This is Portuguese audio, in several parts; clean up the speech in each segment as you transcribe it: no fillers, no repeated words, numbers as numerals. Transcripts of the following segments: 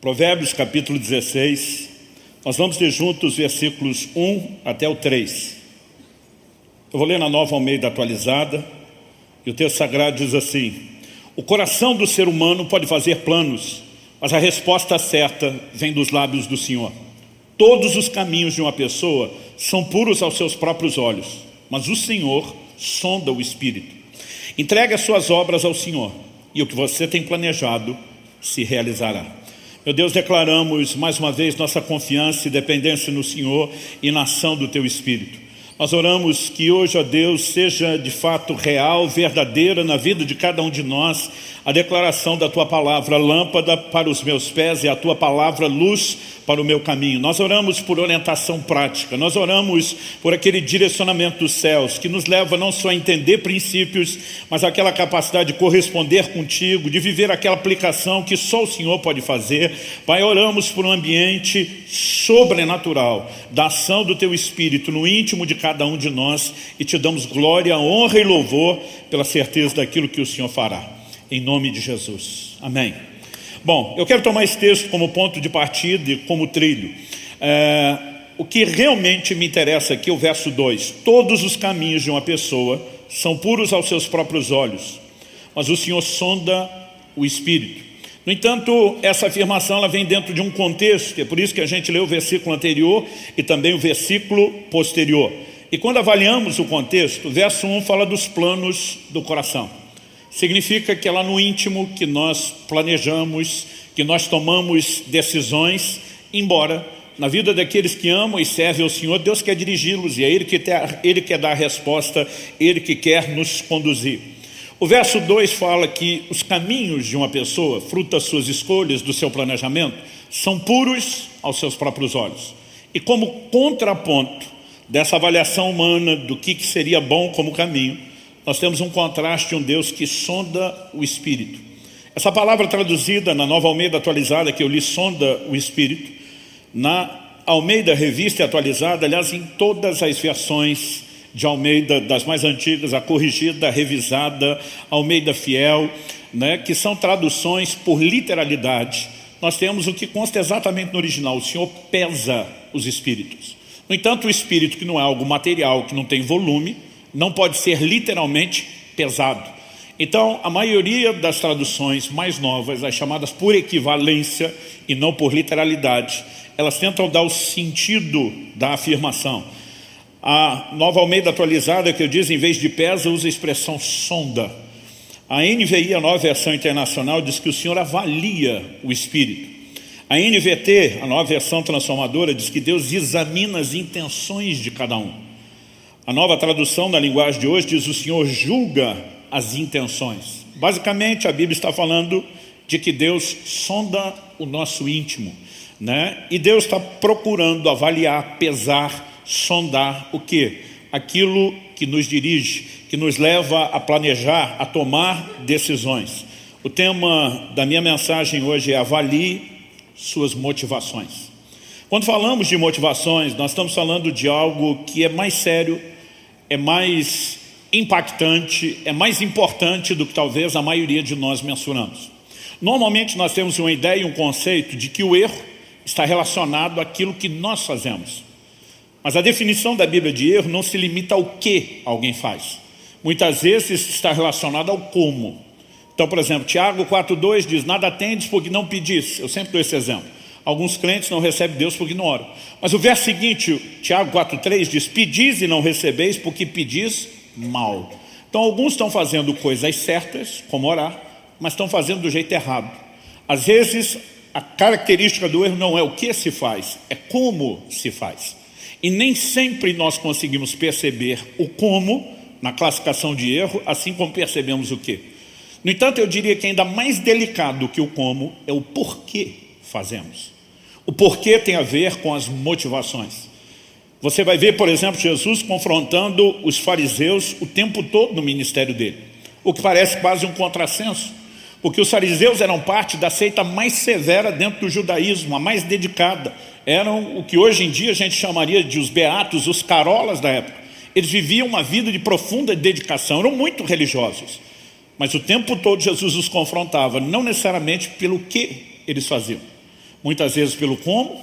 Provérbios capítulo 16, nós vamos ler juntos versículos 1 até o 3. Eu vou ler na Nova Almeida atualizada, e o texto sagrado diz assim: o coração do ser humano pode fazer planos, mas a resposta certa vem dos lábios do Senhor. Todos os caminhos de uma pessoa são puros aos seus próprios olhos, mas o Senhor sonda o espírito. Entregue as suas obras ao Senhor, e o que você tem planejado se realizará. Meu Deus, declaramos mais uma vez nossa confiança e dependência no Senhor e na ação do Teu Espírito. Nós oramos que hoje, ó Deus, seja de fato real, verdadeira na vida de cada um de nós, a declaração da Tua palavra, lâmpada para os meus pés e a Tua palavra, luz para o meu caminho. Nós oramos por orientação prática, nós oramos por aquele direcionamento dos céus, que nos leva não só a entender princípios, mas aquela capacidade de corresponder contigo, de viver aquela aplicação que só o Senhor pode fazer. Pai, oramos por um ambiente sobrenatural, da ação do Teu Espírito no íntimo de cada um de nós, e Te damos glória, honra e louvor pela certeza daquilo que o Senhor fará. Em nome de Jesus. Amém. Bom, eu quero tomar esse texto como ponto de partida e como trilho. O que realmente me interessa aqui é o verso 2. Todos os caminhos de uma pessoa são puros aos seus próprios olhos, mas o Senhor sonda o espírito. No entanto, essa afirmação ela vem dentro de um contexto, é por isso que a gente leu o versículo anterior e também o versículo posterior. E quando avaliamos o contexto, o verso 1 fala dos planos do coração. Significa que é lá no íntimo que nós planejamos, que nós tomamos decisões, embora na vida daqueles que amam e servem ao Senhor, Deus quer dirigi-los, e é Ele quer dar a resposta, Ele que quer nos conduzir. O verso 2 fala que os caminhos de uma pessoa, fruto das suas escolhas, do seu planejamento, são puros aos seus próprios olhos. E como contraponto dessa avaliação humana do que seria bom como caminho, nós temos um contraste de um Deus que sonda o espírito. Essa palavra traduzida na Nova Almeida atualizada, que eu li, sonda o espírito, na Almeida Revista e Atualizada, aliás, em todas as versões de Almeida, das mais antigas, a corrigida, a revisada, Almeida Fiel, que são traduções por literalidade, nós temos o que consta exatamente no original: o Senhor pesa os espíritos. No entanto, o espírito, que não é algo material, que não tem volume, não pode ser literalmente pesado. Então, a maioria das traduções mais novas, as chamadas por equivalência e não por literalidade, elas tentam dar o sentido da afirmação. A Nova Almeida Atualizada, que eu diz, em vez de pesa, usa a expressão sonda. A NVI, a Nova Versão Internacional, diz que o Senhor avalia o espírito. A NVT, a Nova Versão Transformadora, diz que Deus examina as intenções de cada um. A Nova Tradução da linguagem de hoje diz: o Senhor julga as intenções. Basicamente, a Bíblia está falando de que Deus sonda o nosso íntimo, E Deus está procurando avaliar, pesar, sondar o quê? Aquilo que nos dirige, que nos leva a planejar, a tomar decisões. O tema da minha mensagem hoje é: avalie suas motivações. Quando falamos de motivações, nós estamos falando de algo que é mais sério, é mais impactante, é mais importante do que talvez a maioria de nós mensuramos. Normalmente nós temos uma ideia e um conceito de que o erro está relacionado àquilo que nós fazemos. Mas a definição da Bíblia de erro não se limita ao que alguém faz. Muitas vezes está relacionado ao como. Então, por exemplo, Tiago 4,2 diz: nada tendes porque não pedis. Eu sempre dou esse exemplo. Alguns crentes não recebem Deus porque não oram. Mas o verso seguinte, Tiago 4,3 diz: pedis e não recebeis porque pedis mal. Então alguns estão fazendo coisas certas, como orar, mas estão fazendo do jeito errado. Às vezes a característica do erro não é o que se faz, é como se faz. E nem sempre nós conseguimos perceber o como na classificação de erro, assim como percebemos o que. No entanto, eu diria que ainda mais delicado que o como é o porquê fazemos. O porquê tem a ver com as motivações. Você vai ver, por exemplo, Jesus confrontando os fariseus o tempo todo no ministério dele, o que parece quase um contrassenso, porque os fariseus eram parte da seita mais severa dentro do judaísmo, a mais dedicada. Eram o que hoje em dia a gente chamaria de os beatos, os carolas da época. Eles viviam uma vida de profunda dedicação, eram muito religiosos. Mas o tempo todo Jesus os confrontava, não necessariamente pelo que eles faziam, Muitas vezes pelo como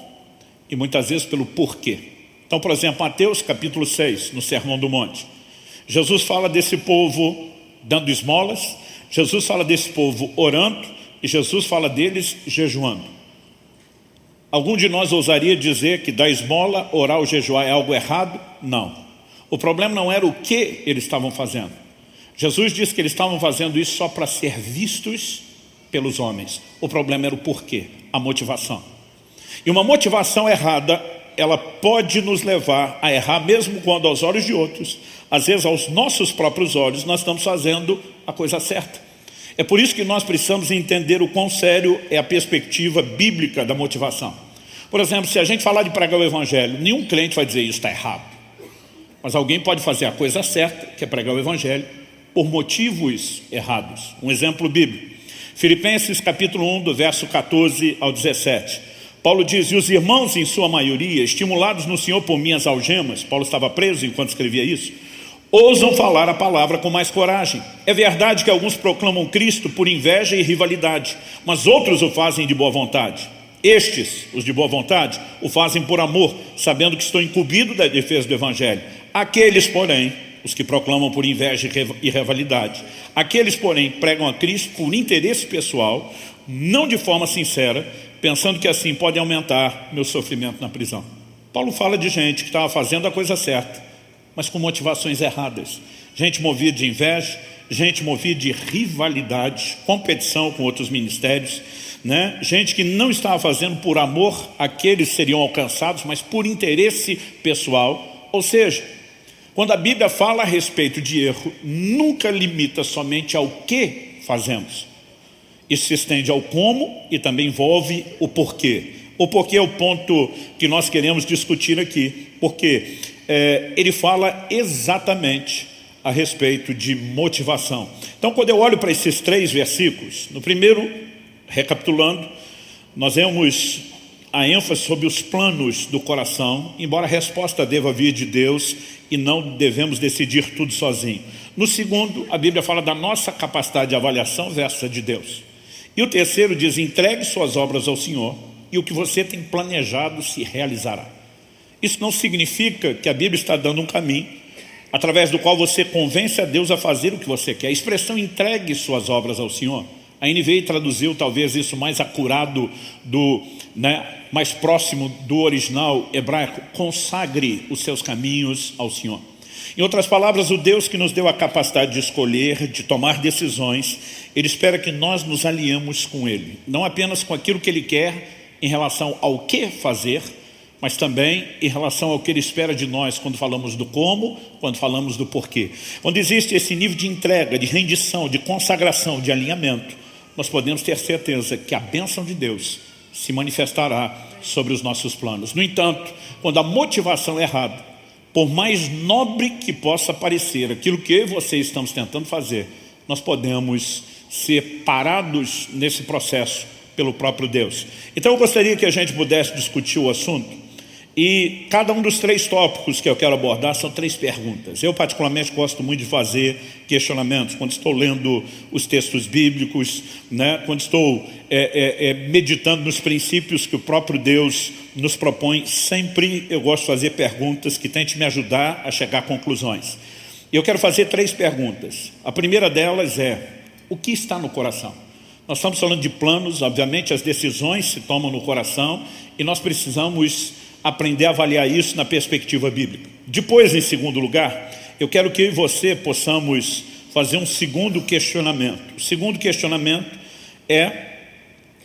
e muitas vezes pelo porquê. Então, por exemplo, Mateus capítulo 6, no Sermão do Monte. Jesus fala desse povo dando esmolas, Jesus fala desse povo orando e Jesus fala deles jejuando. Algum de nós ousaria dizer que dar esmola, orar ou jejuar é algo errado? Não. O problema não era o que eles estavam fazendo. Jesus disse que eles estavam fazendo isso só para ser vistos pelos homens. O problema era o porquê, a motivação. E uma motivação errada, ela pode nos levar a errar mesmo quando aos olhos de outros, às vezes aos nossos próprios olhos, nós estamos fazendo a coisa certa. É por isso que nós precisamos entender o quão sério é a perspectiva bíblica da motivação. Por exemplo, se a gente falar de pregar o evangelho, nenhum crente vai dizer isso está errado. Mas alguém pode fazer a coisa certa, que é pregar o evangelho, por motivos errados. Um exemplo bíblico. Filipenses capítulo 1, do verso 14 ao 17. Paulo diz, e os irmãos em sua maioria, estimulados no Senhor por minhas algemas, Paulo estava preso enquanto escrevia isso, ousam falar a palavra com mais coragem. É verdade que alguns proclamam Cristo por inveja e rivalidade, mas outros o fazem de boa vontade. Estes, os de boa vontade, o fazem por amor, sabendo que estou incumbido da defesa do evangelho. Aqueles, porém, os que proclamam por inveja e rivalidade, aqueles, porém, pregam a Cristo por interesse pessoal, não de forma sincera, pensando que assim podem aumentar meu sofrimento na prisão. Paulo fala de gente que estava fazendo a coisa certa, mas com motivações erradas. Gente movida de inveja, gente movida de rivalidade, competição com outros ministérios, né? Gente que não estava fazendo por amor àqueles que seriam alcançados, mas por interesse pessoal. Ou seja, quando a Bíblia fala a respeito de erro, nunca limita somente ao que fazemos. Isso se estende ao como e também envolve o porquê. O porquê é o ponto que nós queremos discutir aqui, porque ele fala exatamente a respeito de motivação. Então, quando eu olho para esses 3 versículos, no primeiro, recapitulando, nós vemos a ênfase sobre os planos do coração, embora a resposta deva vir de Deus e não devemos decidir tudo sozinho. No segundo, a Bíblia fala da nossa capacidade de avaliação versus a de Deus. E o terceiro diz, entregue suas obras ao Senhor e o que você tem planejado se realizará. Isso não significa que a Bíblia está dando um caminho através do qual você convence a Deus a fazer o que você quer. A expressão entregue suas obras ao Senhor, a NVI traduziu talvez isso mais acurado, mais próximo do original hebraico, consagre os seus caminhos ao Senhor. Em outras palavras, o Deus que nos deu a capacidade de escolher, de tomar decisões, Ele espera que nós nos alinhemos com Ele. Não apenas com aquilo que Ele quer em relação ao que fazer, mas também em relação ao que Ele espera de nós quando falamos do como, quando falamos do porquê. Quando existe esse nível de entrega, de rendição, de consagração, de alinhamento, nós podemos ter certeza que a bênção de Deus se manifestará sobre os nossos planos. No entanto, quando a motivação é errada, por mais nobre que possa parecer aquilo que eu e você estamos tentando fazer, nós podemos ser parados nesse processo pelo próprio Deus. Então eu gostaria que a gente pudesse discutir o assunto. E cada um dos 3 tópicos que eu quero abordar são 3 perguntas. Eu particularmente gosto muito de fazer questionamentos quando estou lendo os textos bíblicos, quando estou meditando nos princípios que o próprio Deus nos propõe. Sempre eu gosto de fazer perguntas que tentem me ajudar a chegar a conclusões. E eu quero fazer 3 perguntas. A primeira delas é, o que está no coração? Nós estamos falando de planos, obviamente as decisões se tomam no coração e nós precisamos aprender a avaliar isso na perspectiva bíblica. Depois, em segundo lugar, eu quero que eu e você possamos fazer um segundo questionamento. O segundo questionamento é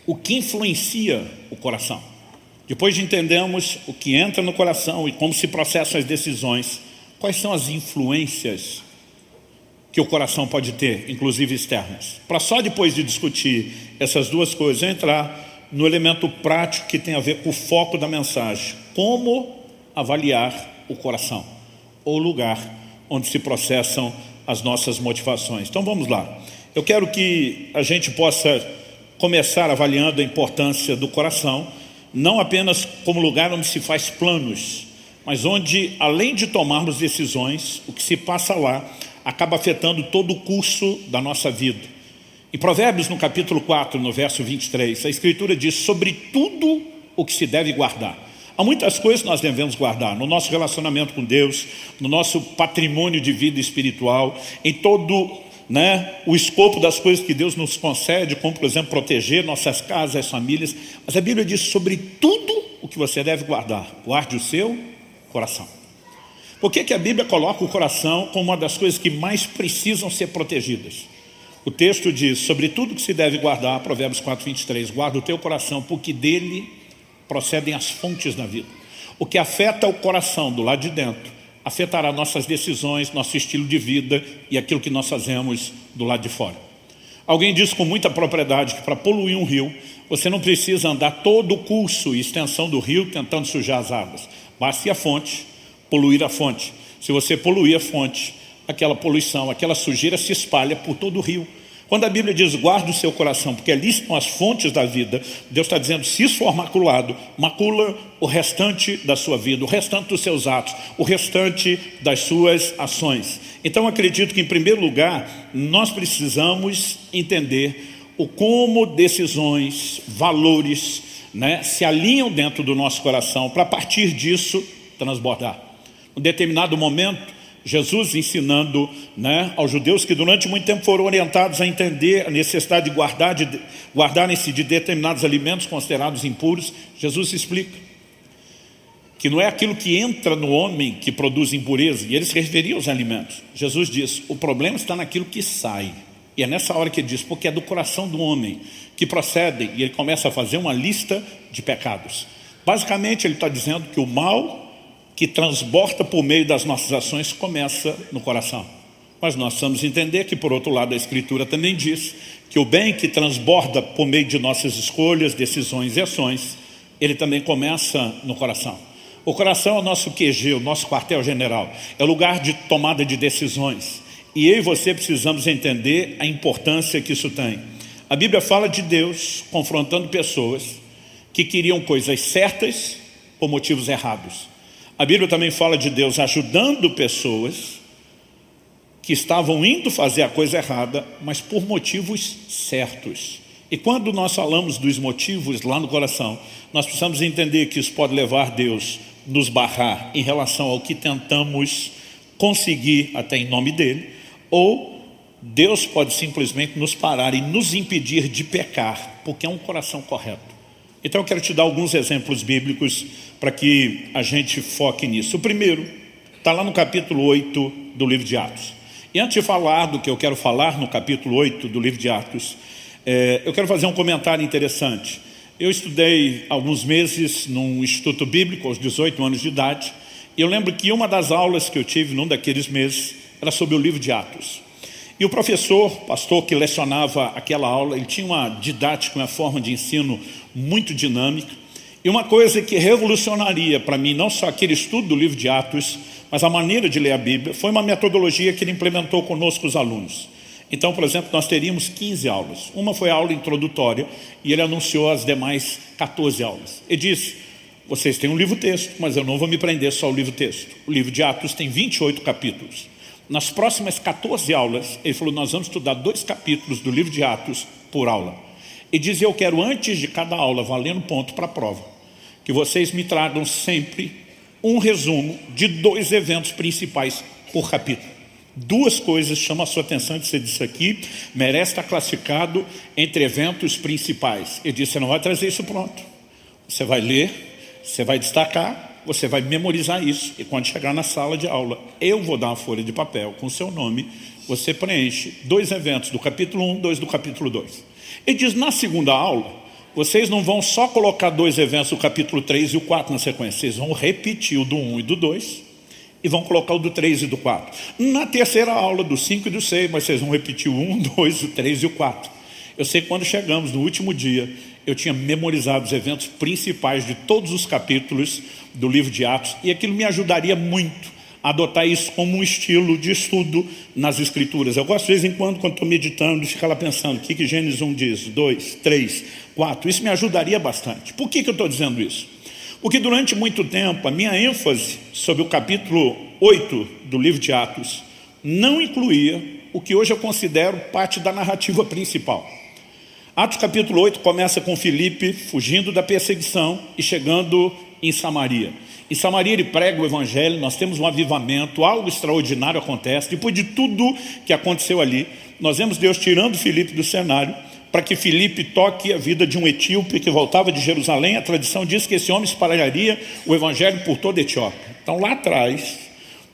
o que influencia o coração. Depois de entendermos o que entra no coração e como se processam as decisões, quais são as influências que o coração pode ter, inclusive externas. Para só depois de discutir essas 2 coisas, eu entrar no elemento prático que tem a ver com o foco da mensagem. Como avaliar o coração, ou o lugar onde se processam as nossas motivações. Então vamos lá. Eu quero que a gente possa começar avaliando a importância do coração, não apenas como lugar onde se faz planos, mas onde, além de tomarmos decisões, o que se passa lá acaba afetando todo o curso da nossa vida. Em Provérbios, no capítulo 4, no verso 23, a Escritura diz, sobre tudo o que se deve guardar. Há muitas coisas que nós devemos guardar no nosso relacionamento com Deus, no nosso patrimônio de vida espiritual, em todo o escopo das coisas que Deus nos concede, como por exemplo proteger nossas casas, as famílias. Mas a Bíblia diz sobre tudo o que você deve guardar. Guarde o seu coração. Por que a Bíblia coloca o coração como uma das coisas que mais precisam ser protegidas? O texto diz, sobre tudo que se deve guardar, Provérbios 4:23, guarda o teu coração, porque dele procedem as fontes da vida. O que afeta o coração do lado de dentro, afetará nossas decisões, nosso estilo de vida e aquilo que nós fazemos do lado de fora. Alguém diz com muita propriedade que para poluir um rio, você não precisa andar todo o curso e extensão do rio tentando sujar as águas. Basta ir à fonte, poluir a fonte. Se você poluir a fonte, aquela poluição, aquela sujeira se espalha por todo o rio. Quando a Bíblia diz, guarda o seu coração, porque ali estão as fontes da vida, Deus está dizendo, se isso for maculado, macula o restante da sua vida, o restante dos seus atos, o restante das suas ações. Então acredito que em primeiro lugar, nós precisamos entender o como decisões, valores, se alinham dentro do nosso coração, para a partir disso transbordar. Em determinado momento, Jesus ensinando aos judeus que durante muito tempo foram orientados a entender a necessidade de guardarem-se de determinados alimentos considerados impuros. Jesus explica que não é aquilo que entra no homem que produz impureza, e ele se referia aos alimentos. Jesus diz, o problema está naquilo que sai. E é nessa hora que ele diz, porque é do coração do homem que procedem, e ele começa a fazer uma lista de pecados. Basicamente ele está dizendo que o mal que transborda por meio das nossas ações começa no coração. Mas nós precisamos entender que, por outro lado, a Escritura também diz que o bem que transborda por meio de nossas escolhas, decisões e ações, ele também começa no coração. O coração é o nosso QG, o nosso quartel-general, é o lugar de tomada de decisões. E eu e você precisamos entender a importância que isso tem. A Bíblia fala de Deus confrontando pessoas que queriam coisas certas por motivos errados. A Bíblia também fala de Deus ajudando pessoas que estavam indo fazer a coisa errada, mas por motivos certos. E quando nós falamos dos motivos lá no coração, nós precisamos entender que isso pode levar Deus a nos barrar em relação ao que tentamos conseguir até em nome dele, ou Deus pode simplesmente nos parar e nos impedir de pecar, porque é um coração correto. Então eu quero te dar alguns exemplos bíblicos para que a gente foque nisso. O primeiro está lá no capítulo 8 do livro de Atos. E antes de falar do que eu quero falar no capítulo 8 do livro de Atos, eu quero fazer um comentário interessante. Eu estudei alguns meses num instituto bíblico aos 18 anos de idade, e eu lembro que uma das aulas que eu tive num daqueles meses era sobre o livro de Atos. E o professor, pastor que lecionava aquela aula, ele tinha uma didática, uma forma de ensino muito dinâmica. E uma coisa que revolucionaria para mim, não só aquele estudo do livro de Atos, mas a maneira de ler a Bíblia, foi uma metodologia que ele implementou conosco os alunos. Então, por exemplo, nós teríamos 15 aulas. Uma foi a aula introdutória e ele anunciou as demais 14 aulas. Ele disse, vocês têm um livro-texto, mas eu não vou me prender só ao livro-texto. O livro de Atos tem 28 capítulos. Nas próximas 14 aulas, ele falou, nós vamos estudar 2 capítulos do livro de Atos por aula. E dizia, eu quero antes de cada aula, valendo ponto para a prova, que vocês me tragam sempre um resumo de 2 eventos principais por capítulo. 2 coisas chamam a sua atenção, você disse aqui, merece estar classificado entre eventos principais. Ele disse, você não vai trazer isso pronto. Você vai ler, você vai destacar, você vai memorizar isso, e quando chegar na sala de aula, eu vou dar uma folha de papel com o seu nome, você preenche 2 eventos do capítulo 1, 2 do capítulo 2. Ele diz, na segunda aula, vocês não vão só colocar 2 eventos do capítulo 3 e o 4 na sequência, vocês vão repetir o do 1 e do 2, e vão colocar o do 3 e do 4. Na terceira aula, do 5 e do 6, mas vocês vão repetir o 1, 2, o 3 e o 4. Eu sei que quando chegamos no último dia, eu tinha memorizado os eventos principais de todos os capítulos do livro de Atos, e aquilo me ajudaria muito a adotar isso como um estilo de estudo nas Escrituras. Eu gosto de vez em quando estou meditando, de ficar lá pensando, o que Gênesis 1 diz, 2, 3, 4, isso me ajudaria bastante. Por que eu estou dizendo isso? Porque durante muito tempo, a minha ênfase sobre o capítulo 8 do livro de Atos não incluía o que hoje eu considero parte da narrativa principal. Atos capítulo 8 começa com Filipe fugindo da perseguição e chegando em Samaria. Em Samaria ele prega o evangelho, nós temos um avivamento, algo extraordinário acontece. Depois de tudo que aconteceu ali, nós vemos Deus tirando Filipe do cenário, para que Filipe toque a vida de um etíope que voltava de Jerusalém. A tradição diz que esse homem espalharia o evangelho por toda a Etiópia. Então lá atrás,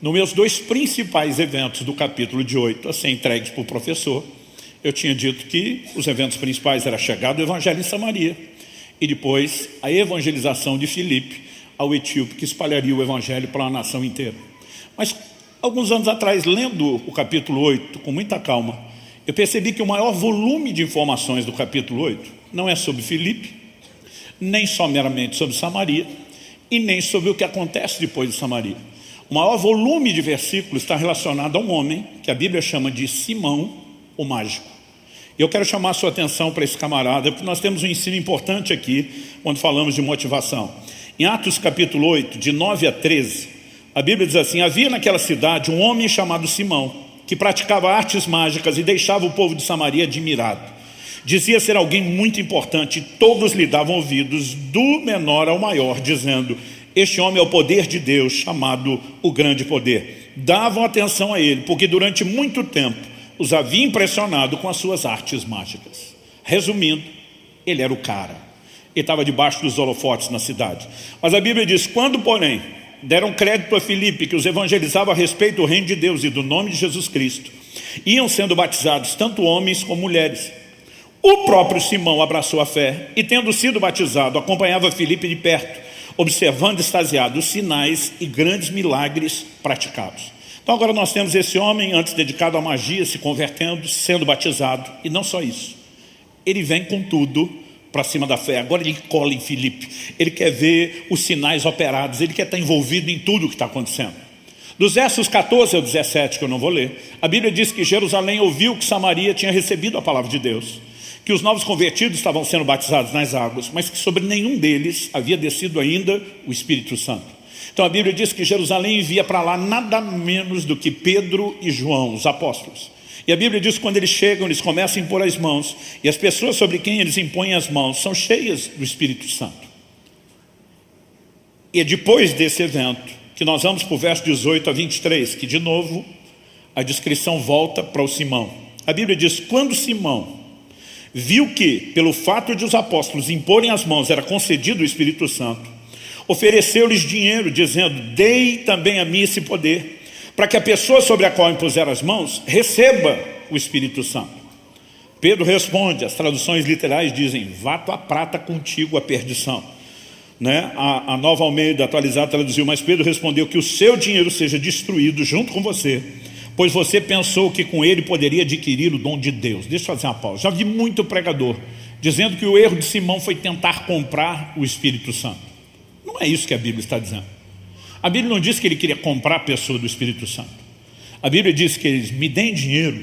nos meus 2 principais eventos do capítulo de 8, a ser entregues para o professor, eu tinha dito que os eventos principais era a chegada do evangelho em Samaria e depois a evangelização de Filipe ao etíope, que espalharia o evangelho para a nação inteira. Mas alguns anos atrás, lendo o capítulo 8 com muita calma, eu percebi que o maior volume de informações do capítulo 8 não é sobre Filipe, nem só meramente sobre Samaria, e nem sobre o que acontece depois de Samaria. O maior volume de versículos está relacionado a um homem que a Bíblia chama de Simão, o mágico. Eu quero chamar a sua atenção para esse camarada, porque nós temos um ensino importante aqui, quando falamos de motivação. Em Atos capítulo 8, de 9 a 13, a Bíblia diz assim: havia naquela cidade um homem chamado Simão, que praticava artes mágicas e deixava o povo de Samaria admirado. Dizia ser alguém muito importante, e todos lhe davam ouvidos, do menor ao maior, dizendo: este homem é o poder de Deus, chamado o grande poder. Davam atenção a ele, porque durante muito tempo os havia impressionado com as suas artes mágicas. Resumindo, ele era o cara. Ele estava debaixo dos holofotes na cidade. Mas a Bíblia diz: quando, porém, deram crédito a Filipe, que os evangelizava a respeito do reino de Deus e do nome de Jesus Cristo, iam sendo batizados tanto homens como mulheres. O próprio Simão abraçou a fé e, tendo sido batizado, acompanhava Filipe de perto, observando extasiado os sinais e grandes milagres praticados. Então agora nós temos esse homem, antes dedicado à magia, se convertendo, sendo batizado. E não só isso, ele vem com tudo para cima da fé. Agora ele cola em Filipe, ele quer ver os sinais operados, ele quer estar envolvido em tudo o que está acontecendo. Dos versos 14 ao 17, que eu não vou ler, a Bíblia diz que Jerusalém ouviu que Samaria tinha recebido a palavra de Deus, que os novos convertidos estavam sendo batizados nas águas, mas que sobre nenhum deles havia descido ainda o Espírito Santo. Então a Bíblia diz que Jerusalém envia para lá nada menos do que Pedro e João, os apóstolos. E a Bíblia diz que quando eles chegam, eles começam a impor as mãos, e as pessoas sobre quem eles impõem as mãos são cheias do Espírito Santo. E é depois desse evento que nós vamos para o verso 18 a 23, que de novo a descrição volta para o Simão. A Bíblia diz: quando Simão viu que, pelo fato de os apóstolos imporem as mãos, era concedido o Espírito Santo, ofereceu-lhes dinheiro, dizendo: dei também a mim esse poder, para que a pessoa sobre a qual impuser as mãos receba o Espírito Santo. Pedro responde, as traduções literais dizem: vá tua prata contigo a perdição. A Nova Almeida atualizada traduziu: mas Pedro respondeu: que o seu dinheiro seja destruído junto com você, pois você pensou que com ele poderia adquirir o dom de Deus. Deixa eu fazer uma pausa. Já vi muito pregador dizendo que o erro de Simão foi tentar comprar o Espírito Santo. Não é isso que a Bíblia está dizendo. A Bíblia não diz que ele queria comprar a pessoa do Espírito Santo. A Bíblia diz que eles me deem dinheiro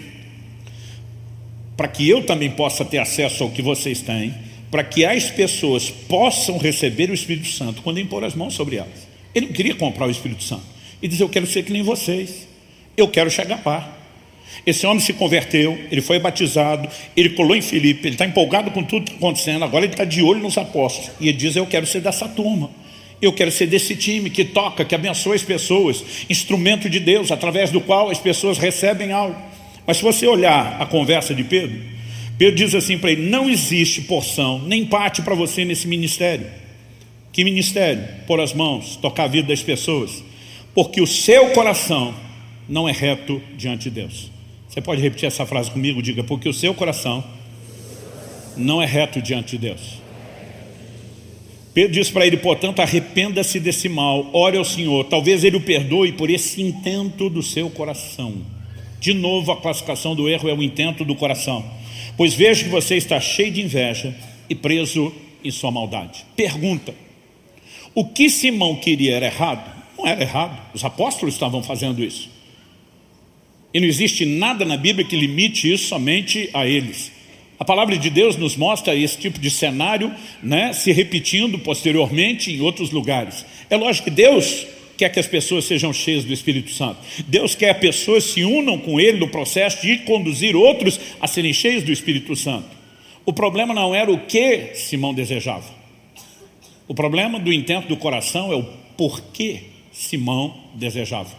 para que eu também possa ter acesso ao que vocês têm, para que as pessoas possam receber o Espírito Santo quando impor as mãos sobre elas. Ele não queria comprar o Espírito Santo. Ele diz: eu quero ser que nem vocês, eu quero chegar lá. Esse homem se converteu, ele foi batizado, ele colou em Filipe, ele está empolgado com tudo que está acontecendo, agora ele está de olho nos apóstolos, e ele diz: eu quero ser dessa turma, eu quero ser desse time que toca, que abençoa as pessoas, instrumento de Deus, através do qual as pessoas recebem algo. Mas se você olhar a conversa de Pedro, Pedro diz assim para ele: não existe porção, nem parte para você nesse ministério. Que ministério? Pôr as mãos, tocar a vida das pessoas, porque o seu coração não é reto diante de Deus. Você pode repetir essa frase comigo? Diga: porque o seu coração não é reto diante de Deus. Pedro diz para ele: portanto, arrependa-se desse mal, ore ao Senhor, talvez ele o perdoe por esse intento do seu coração. De novo, a classificação do erro é o intento do coração. Pois vejo que você está cheio de inveja e preso em sua maldade. Pergunta: o que Simão queria era errado? Não era errado, os apóstolos estavam fazendo isso. E não existe nada na Bíblia que limite isso somente a eles. A palavra de Deus nos mostra esse tipo de cenário, se repetindo posteriormente em outros lugares. É lógico que Deus quer que as pessoas sejam cheias do Espírito Santo. Deus quer que as pessoas se unam com Ele no processo de conduzir outros a serem cheios do Espírito Santo. O problema não era o que Simão desejava. O problema do intento do coração é o porquê Simão desejava.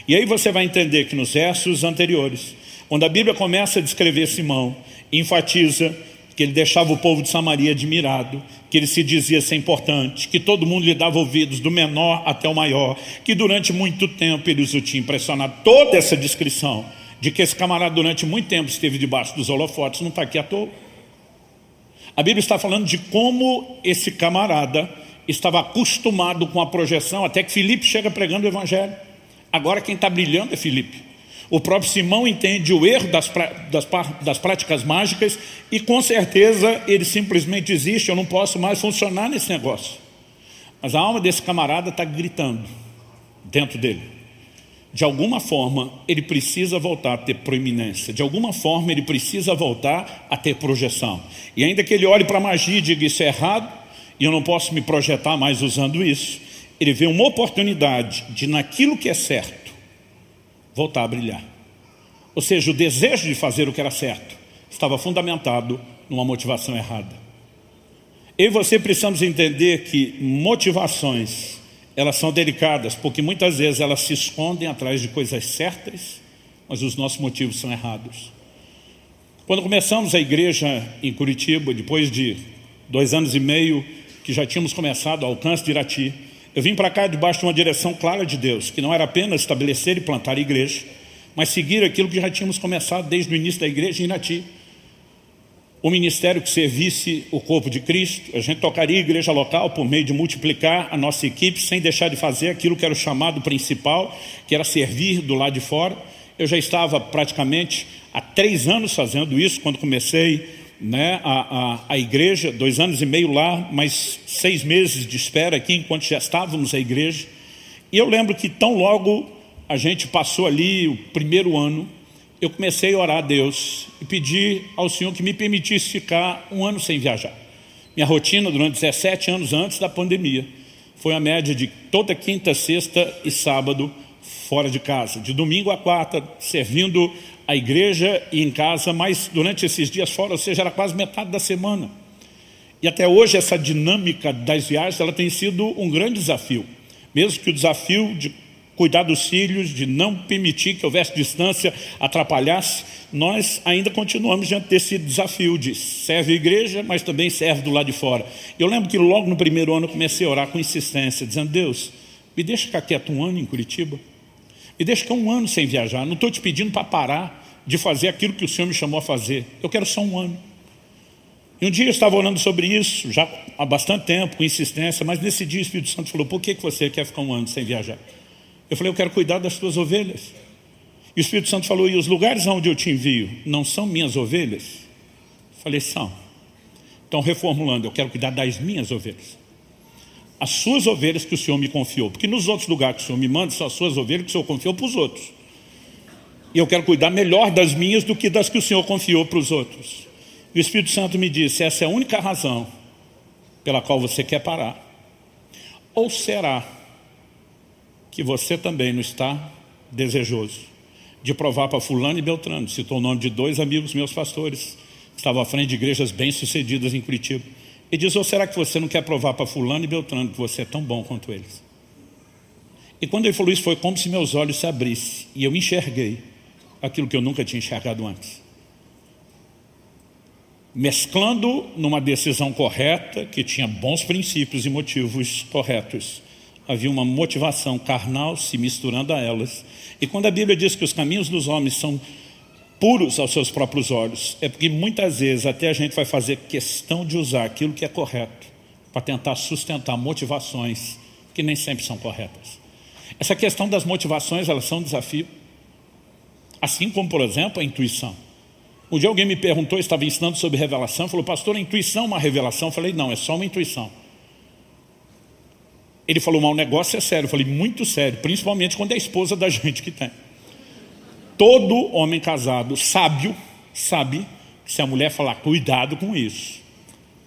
E aí você vai entender que nos versos anteriores, quando a Bíblia começa a descrever Simão, enfatiza que ele deixava o povo de Samaria admirado, que ele se dizia ser importante, que todo mundo lhe dava ouvidos, do menor até o maior, que durante muito tempo eles o tinham impressionado. Toda essa descrição de que esse camarada durante muito tempo esteve debaixo dos holofotes não está aqui à toa. A Bíblia está falando de como esse camarada estava acostumado com a projeção, até que Filipe chega pregando o evangelho. Agora quem está brilhando é Filipe. O próprio Simão entende o erro das práticas mágicas e com certeza ele simplesmente existe, eu não posso mais funcionar nesse negócio. Mas a alma desse camarada está gritando dentro dele. De alguma forma ele precisa voltar a ter proeminência, de alguma forma ele precisa voltar a ter projeção. E ainda que ele olhe para a magia e diga isso é errado, e eu não posso me projetar mais usando isso, ele vê uma oportunidade de naquilo que é certo, voltar a brilhar. Ou seja, o desejo de fazer o que era certo estava fundamentado numa motivação errada. Eu e você precisamos entender que motivações, elas são delicadas, porque muitas vezes elas se escondem atrás de coisas certas, mas os nossos motivos são errados. Quando começamos a igreja em Curitiba, depois de 2 anos e meio que já tínhamos começado ao alcance de Irati, eu vim para cá debaixo de uma direção clara de Deus, que não era apenas estabelecer e plantar a igreja, mas seguir aquilo que já tínhamos começado desde o início da igreja em Irati. O ministério que servisse o corpo de Cristo, a gente tocaria a igreja local por meio de multiplicar a nossa equipe, sem deixar de fazer aquilo que era o chamado principal, que era servir do lado de fora. Eu já estava praticamente há 3 anos fazendo isso, quando comecei a igreja, 2 anos e meio lá, mais 6 meses de espera aqui, enquanto já estávamos a igreja. E eu lembro que tão logo a gente passou ali o primeiro ano, eu comecei a orar a Deus e pedir ao Senhor que me permitisse ficar 1 ano sem viajar. Minha rotina durante 17 anos antes da pandemia foi a média de toda quinta, sexta e sábado fora de casa, de domingo a quarta, servindo a igreja e em casa, mas durante esses dias fora, ou seja, era quase metade da semana. E até hoje essa dinâmica das viagens, ela tem sido um grande desafio. Mesmo que o desafio de cuidar dos filhos, de não permitir que houvesse distância, atrapalhasse, nós ainda continuamos diante desse desafio de serve a igreja, mas também serve do lado de fora. Eu lembro que logo no primeiro ano eu comecei a orar com insistência, dizendo, Deus, me deixa ficar quieto 1 ano em Curitiba. Me deixa ficar 1 ano sem viajar. Não estou te pedindo para parar de fazer aquilo que o Senhor me chamou a fazer. Eu quero só 1 ano. E um dia eu estava orando sobre isso, já há bastante tempo, com insistência, mas nesse dia o Espírito Santo falou, por que você quer ficar 1 ano sem viajar? Eu falei, eu quero cuidar das tuas ovelhas. E o Espírito Santo falou, e os lugares onde eu te envio não são minhas ovelhas? Eu falei, são. Então, reformulando, eu quero cuidar das minhas ovelhas. As suas ovelhas que o Senhor me confiou. Porque nos outros lugares que o Senhor me manda, são as suas ovelhas que o Senhor confiou para os outros. E eu quero cuidar melhor das minhas do que das que o Senhor confiou para os outros. E o Espírito Santo me disse, essa é a única razão pela qual você quer parar. Ou será que você também não está desejoso de provar para fulano e Beltrano, citou o nome de 2 amigos meus pastores, que estavam à frente de igrejas bem-sucedidas em Curitiba. E diz, ou será que você não quer provar para fulano e Beltrano que você é tão bom quanto eles? E quando ele falou isso, foi como se meus olhos se abrissem. E eu enxerguei aquilo que eu nunca tinha enxergado antes. Mesclando numa decisão correta, que tinha bons princípios e motivos corretos, havia uma motivação carnal se misturando a elas. E quando a Bíblia diz que os caminhos dos homens são puros aos seus próprios olhos, é porque muitas vezes até a gente vai fazer questão de usar aquilo que é correto para tentar sustentar motivações que nem sempre são corretas. Essa questão das motivações, elas são um desafio. Assim como, por exemplo, a intuição. Um dia alguém me perguntou, eu estava ensinando sobre revelação, falou, pastor, a intuição é uma revelação? Eu falei, não, é só uma intuição. Ele falou, mas o negócio é sério. Eu falei, muito sério, principalmente quando é a esposa da gente que tem. Todo homem casado sábio sabe que se a mulher falar cuidado com isso,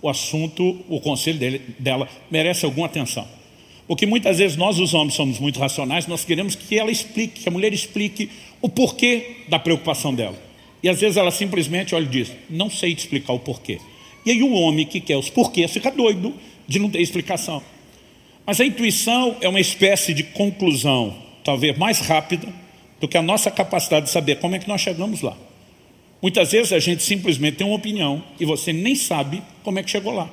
o assunto, o conselho dela merece alguma atenção. Porque muitas vezes nós os homens somos muito racionais, nós queremos que ela explique, que a mulher explique o porquê da preocupação dela. E às vezes ela simplesmente olha e diz, não sei te explicar o porquê. E aí o homem que quer os porquês fica doido de não ter explicação. Mas a intuição é uma espécie de conclusão, talvez mais rápida do que a nossa capacidade de saber como é que nós chegamos lá. Muitas vezes a gente simplesmente tem uma opinião e você nem sabe como é que chegou lá.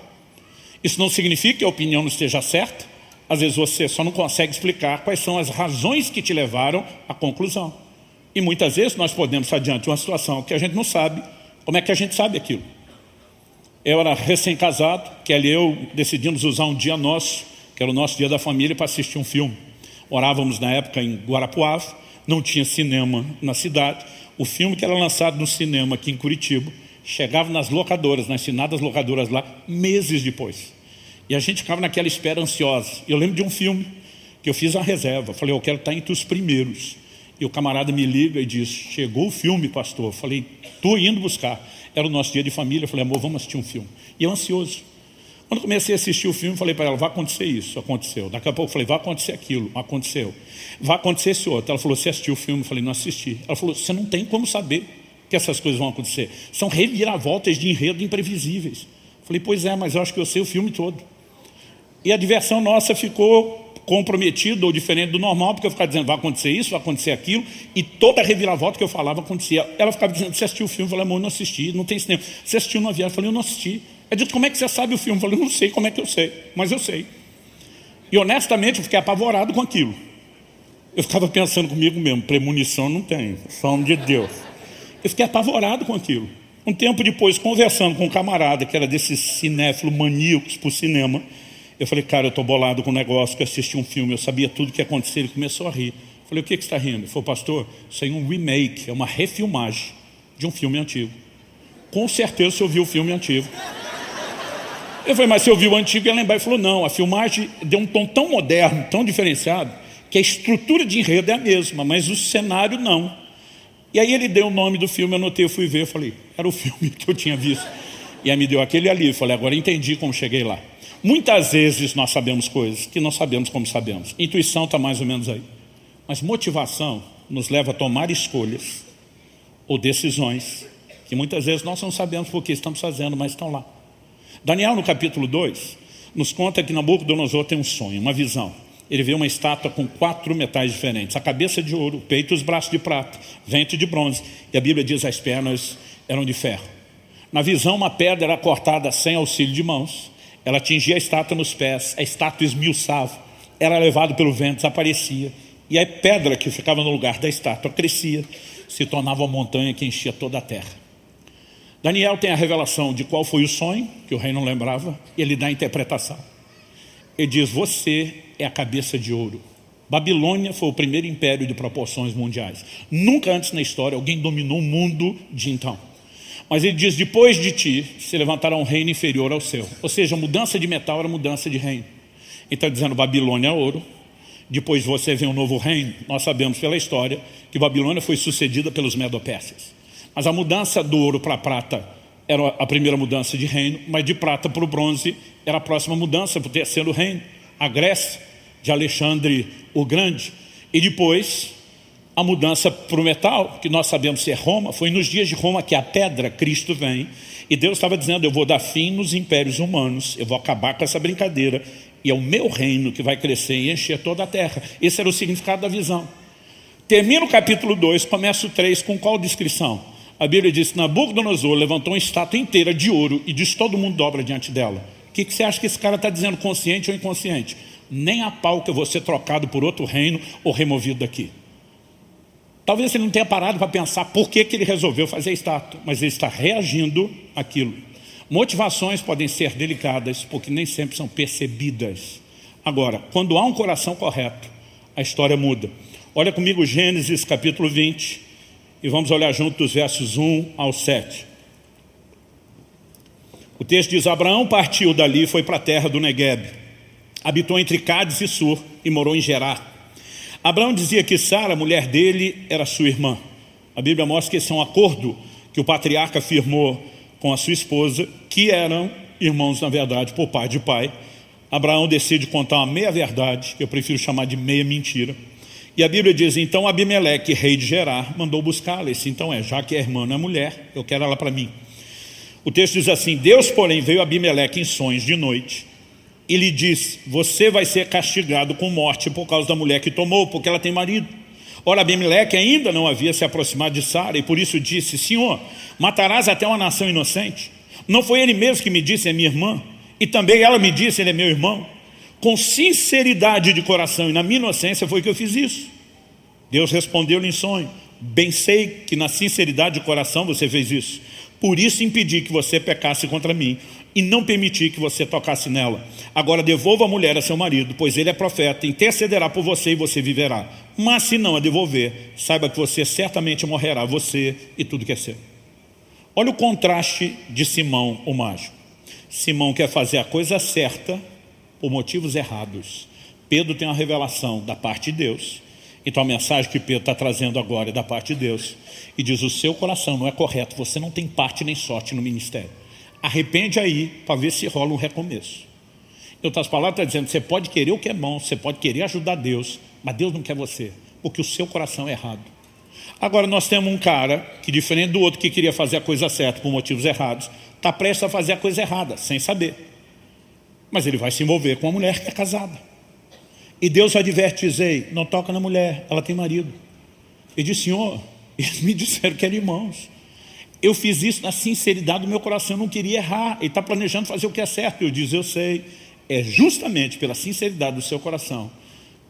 Isso não significa que a opinião não esteja certa. Às vezes você só não consegue explicar quais são as razões que te levaram à conclusão. E muitas vezes nós podemos estar diante de uma situação que a gente não sabe. Como é que a gente sabe aquilo? Eu era recém-casado, Kelly e eu decidimos usar um dia nosso, que era o nosso dia da família, para assistir um filme. Morávamos na época em Guarapuava, não tinha cinema na cidade. O filme que era lançado no cinema aqui em Curitiba, chegava nas locadoras, nas finadas locadoras lá, meses depois. E a gente ficava naquela espera ansiosa. Eu lembro de um filme que eu fiz a reserva. Falei, eu quero estar entre os primeiros. E o camarada me liga e diz, chegou o filme, pastor. Eu falei, estou indo buscar. Era o nosso dia de família. Eu falei, amor, vamos assistir um filme. E eu ansioso. Quando comecei a assistir o filme, falei para ela, vai acontecer isso, aconteceu. Daqui a pouco eu falei, vai acontecer aquilo, aconteceu. Vai acontecer esse outro. Ela falou, você assistiu o filme? Eu falei, não assisti. Ela falou, você não tem como saber que essas coisas vão acontecer. São reviravoltas de enredo imprevisíveis. Eu falei, pois é, mas eu acho que eu sei o filme todo. E a diversão nossa ficou comprometida ou diferente do normal, porque eu ficava dizendo, vai acontecer isso, vai acontecer aquilo, e toda a reviravolta que eu falava acontecia. Ela ficava dizendo, você assistiu o filme? Eu falei, amor, eu não assisti, não tem cinema. Você assistiu numa viagem? Eu falei, eu não assisti. Ela disse, como é que você sabe o filme? Eu falei, eu não sei como é que eu sei, mas eu sei. E honestamente eu fiquei apavorado com aquilo. Eu ficava pensando comigo mesmo, premonição não tem, só um de Deus. Eu fiquei apavorado com aquilo. Um tempo depois, conversando com um camarada que era desses cinéfilos maníacos por cinema, eu falei, cara, eu estou bolado com o negócio, que eu assisti um filme, eu sabia tudo o que ia acontecer. Ele começou a rir. Eu falei, o que você está rindo? Ele falou, pastor, isso aí é um remake, é uma refilmagem de um filme antigo. Com certeza você ouviu o filme antigo. Eu falei, mas você ouviu o antigo? E ele lembrar. Ele falou, não, a filmagem deu um tom tão moderno, tão diferenciado, que a estrutura de enredo é a mesma, mas o cenário não. E aí ele deu o nome do filme, eu anotei, eu fui ver, eu falei, era o filme que eu tinha visto. E aí me deu aquele ali, eu falei, agora entendi como cheguei lá. Muitas vezes nós sabemos coisas que não sabemos como sabemos. Intuição está mais ou menos aí. Mas motivação nos leva a tomar escolhas ou decisões que muitas vezes nós não sabemos por que estamos fazendo, mas estão lá. Daniel, no capítulo 2, nos conta que Nabucodonosor tem um sonho, uma visão. Ele vê uma estátua com 4 metais diferentes. A cabeça de ouro, o peito e os braços de prata, ventre de bronze. E a Bíblia diz que as pernas eram de ferro. Na visão, uma pedra era cortada sem auxílio de mãos. Ela atingia a estátua nos pés, a estátua esmiuçava, era levado pelo vento, desaparecia. E a pedra que ficava no lugar da estátua crescia, se tornava uma montanha que enchia toda a terra. Daniel tem a revelação de qual foi o sonho, que o rei não lembrava, e ele dá a interpretação. Ele diz, você é a cabeça de ouro. Babilônia foi o primeiro império de proporções mundiais. Nunca antes na história alguém dominou o mundo de então. Mas ele diz, depois de ti se levantará um reino inferior ao seu. Ou seja, a mudança de metal era mudança de reino. Ele está dizendo, Babilônia é ouro. Depois de você vem um novo reino. Nós sabemos pela história que Babilônia foi sucedida pelos Medo-Persas. Mas a mudança do ouro para a prata era a primeira mudança de reino. Mas de prata para o bronze era a próxima mudança para o terceiro reino. A Grécia, de Alexandre o Grande. E depois a mudança para o metal, que nós sabemos ser Roma, foi nos dias de Roma que a pedra, Cristo, vem. E Deus estava dizendo, eu vou dar fim nos impérios humanos, eu vou acabar com essa brincadeira, e é o meu reino que vai crescer e encher toda a terra. Esse era o significado da visão. Termina o capítulo 2, começa o 3, com qual descrição? A Bíblia diz que Nabucodonosor levantou uma estátua inteira de ouro e diz, todo mundo dobra diante dela. O que você acha que esse cara está dizendo, consciente ou inconsciente? Nem a pau que eu vou ser trocado por outro reino ou removido daqui. Talvez ele não tenha parado para pensar por que ele resolveu fazer a estátua, mas ele está reagindo àquilo. Motivações podem ser delicadas, porque nem sempre são percebidas. Agora, quando há um coração correto, a história muda. Olha comigo Gênesis capítulo 20, e vamos olhar junto dos versos 1 ao 7. O texto diz, Abraão partiu dali e foi para a terra do Neguebe. Habitou entre Cádiz e Sur e morou em Gerar. Abraão dizia que Sara, mulher dele, era sua irmã. A Bíblia mostra que esse é um acordo que o patriarca firmou com a sua esposa, que eram irmãos, na verdade, por pai de pai. Abraão decide contar uma meia-verdade, que eu prefiro chamar de meia-mentira, E a Bíblia diz, então Abimeleque, rei de Gerar, mandou buscá-la. Esse então já que a irmã não é mulher, eu quero ela para mim. O texto diz assim, Deus, porém, veio a Abimeleque em sonhos de noite e lhe disse, você vai ser castigado com morte por causa da mulher que tomou, porque ela tem marido. Ora, Abimeleque ainda não havia se aproximado de Sara e por isso disse, Senhor, matarás até uma nação inocente? Não foi ele mesmo que me disse, é minha irmã? E também ela me disse, ele é meu irmão? Com sinceridade de coração e na minha inocência foi que eu fiz isso. Deus respondeu-lhe em sonho, bem sei que na sinceridade de coração você fez isso. Por isso impedi que você pecasse contra mim e não permiti que você tocasse nela. Agora devolva a mulher a seu marido, pois ele é profeta, intercederá por você e você viverá. Mas se não a devolver, saiba que você certamente morrerá, você e tudo que é seu. Olha o contraste de Simão, o mágico. Simão quer fazer a coisa certa por motivos errados. Pedro tem uma revelação da parte de Deus. Então a mensagem que Pedro está trazendo agora é da parte de Deus. E diz, o seu coração não é correto, você não tem parte nem sorte no ministério. Arrepende aí para ver se rola um recomeço. Em outras palavras, está dizendo, você pode querer o que é bom, você pode querer ajudar Deus, mas Deus não quer você, porque o seu coração é errado. Agora nós temos um cara que, diferente do outro que queria fazer a coisa certa por motivos errados, está prestes a fazer a coisa errada, sem saber. Mas ele vai se envolver com uma mulher que é casada. E Deus adverte, diz, ei, não toca na mulher, ela tem marido. Ele diz, Senhor, eles me disseram que eram irmãos. Eu fiz isso na sinceridade do meu coração, eu não queria errar. Ele está planejando fazer o que é certo. Eu diz, eu sei, é justamente pela sinceridade do seu coração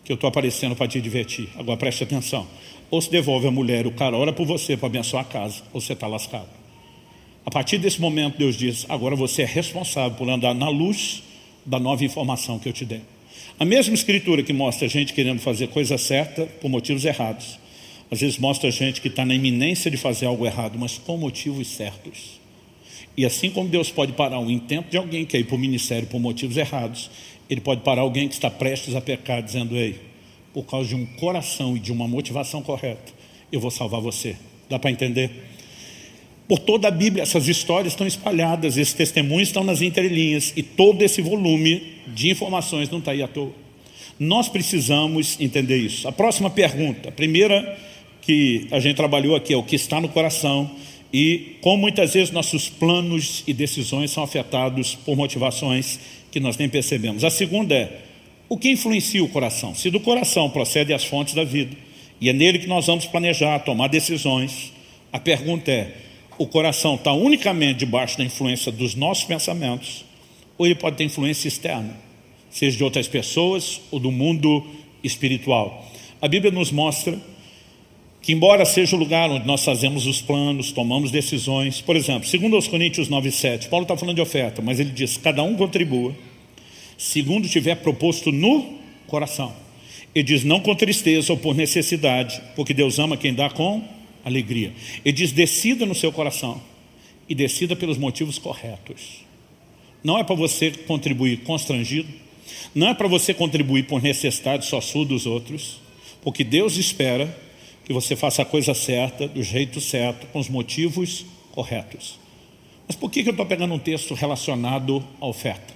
que eu estou aparecendo para te divertir. Agora preste atenção. Ou se devolve a mulher, o cara ora por você para abençoar a casa, ou você está lascado. A partir desse momento Deus diz, agora você é responsável por andar na luz da nova informação que eu te dei. A mesma escritura que mostra a gente querendo fazer coisa certa por motivos errados, às vezes mostra a gente que está na iminência de fazer algo errado, mas com motivos certos. E assim como Deus pode parar um intento de alguém que quer ir para o ministério por motivos errados, Ele pode parar alguém que está prestes a pecar, dizendo, ei, por causa de um coração e de uma motivação correta, eu vou salvar você. Dá para entender? Por toda a Bíblia, essas histórias estão espalhadas, esses testemunhos estão nas entrelinhas, e todo esse volume de informações não está aí à toa. Nós precisamos entender isso. A próxima pergunta, a primeira que a gente trabalhou aqui, é o que está no coração, e como muitas vezes nossos planos e decisões são afetados por motivações que nós nem percebemos. A segunda é, o que influencia o coração? Se do coração procedem as fontes da vida, e é nele que nós vamos planejar, tomar decisões, a pergunta é, o coração está unicamente debaixo da influência dos nossos pensamentos, ou ele pode ter influência externa, seja de outras pessoas ou do mundo espiritual? A Bíblia nos mostra que, embora seja o lugar onde nós fazemos os planos, tomamos decisões, por exemplo, segundo aos Coríntios 9:7, Paulo está falando de oferta, mas ele diz, cada um contribua, segundo tiver proposto no coração. Ele diz, não com tristeza ou por necessidade, porque Deus ama quem dá com alegria. Ele diz, decida no seu coração, e decida pelos motivos corretos. Não é para você contribuir constrangido, não é para você contribuir por necessidade só sua dos outros, porque Deus espera que você faça a coisa certa, do jeito certo, com os motivos corretos. Mas por que eu estou pegando um texto relacionado à oferta?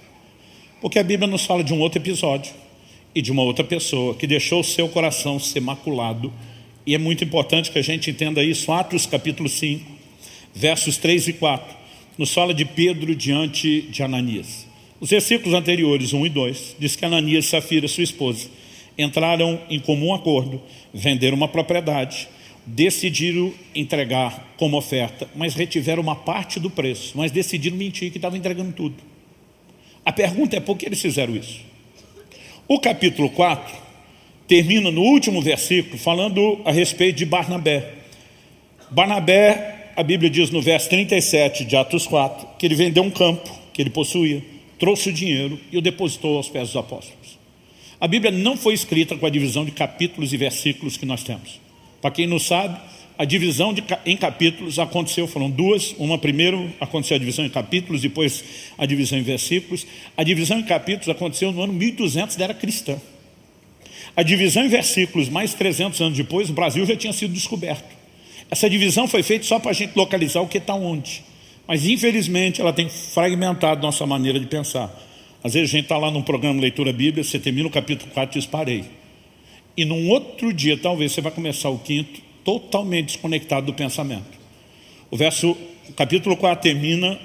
Porque a Bíblia nos fala de um outro episódio e de uma outra pessoa que deixou o seu coração ser maculado, e é muito importante que a gente entenda isso. Atos capítulo 5, versos 3 e 4, nos fala de Pedro diante de Ananias. Os versículos anteriores, 1 e 2, diz que Ananias e Safira, sua esposa, entraram em comum acordo, venderam uma propriedade, decidiram entregar como oferta, mas retiveram uma parte do preço, mas decidiram mentir que estavam entregando tudo. A pergunta é, por que eles fizeram isso? O capítulo 4 termina no último versículo falando a respeito de Barnabé. Barnabé, a Bíblia diz no verso 37 de Atos 4, que ele vendeu um campo que ele possuía, trouxe o dinheiro e o depositou aos pés dos apóstolos. A Bíblia não foi escrita com a divisão de capítulos e versículos que nós temos. Para quem não sabe, a divisão em capítulos aconteceu, foram duas. Uma primeiro aconteceu a divisão em capítulos, depois a divisão em versículos. A divisão em capítulos aconteceu no ano 1200 da era cristã. A divisão em versículos, mais 300 anos depois, o Brasil já tinha sido descoberto. Essa divisão foi feita só para a gente localizar o que está onde. Mas infelizmente ela tem fragmentado nossa maneira de pensar. Às vezes a gente está lá num programa de leitura bíblica, você termina o capítulo 4 e diz, parei. E num outro dia, talvez, você vai começar o quinto totalmente desconectado do pensamento. O capítulo 4 termina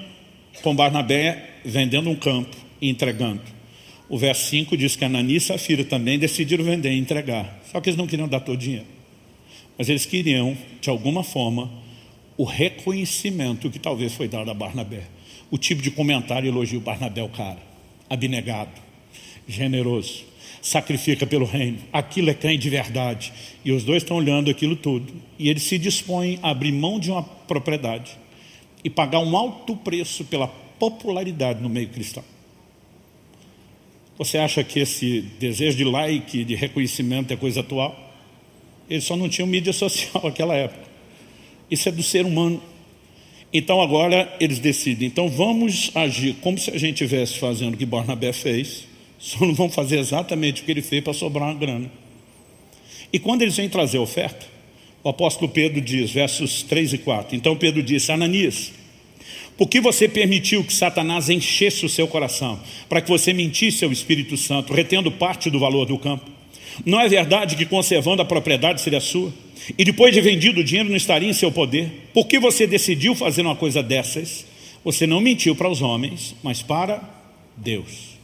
com Barnabé vendendo um campo e entregando. O verso 5 diz que Ananias e Safira também decidiram vender e entregar. Só que eles não queriam dar todo o dinheiro. Mas eles queriam, de alguma forma, o reconhecimento que talvez foi dado a Barnabé. O tipo de comentário e elogio: Barnabé, o cara, abnegado, generoso, sacrifica pelo reino, aquilo é crente de verdade. E os dois estão olhando aquilo tudo. E eles se dispõem a abrir mão de uma propriedade e pagar um alto preço pela popularidade no meio cristão. Você acha que esse desejo de like, de reconhecimento é coisa atual? Eles só não tinham mídia social naquela época. Isso é do ser humano. Então agora eles decidem, então vamos agir como se a gente estivesse fazendo o que Barnabé fez, só não vão fazer exatamente o que ele fez para sobrar uma grana. E quando eles vêm trazer a oferta, o apóstolo Pedro diz, versos 3 e 4, então Pedro disse: Ananias, por que você permitiu que Satanás enchesse o seu coração, para que você mentisse ao Espírito Santo, retendo parte do valor do campo? Não é verdade que conservando a propriedade seria sua? E depois de vendido o dinheiro não estaria em seu poder? Por que você decidiu fazer uma coisa dessas? Você não mentiu para os homens, mas para Deus.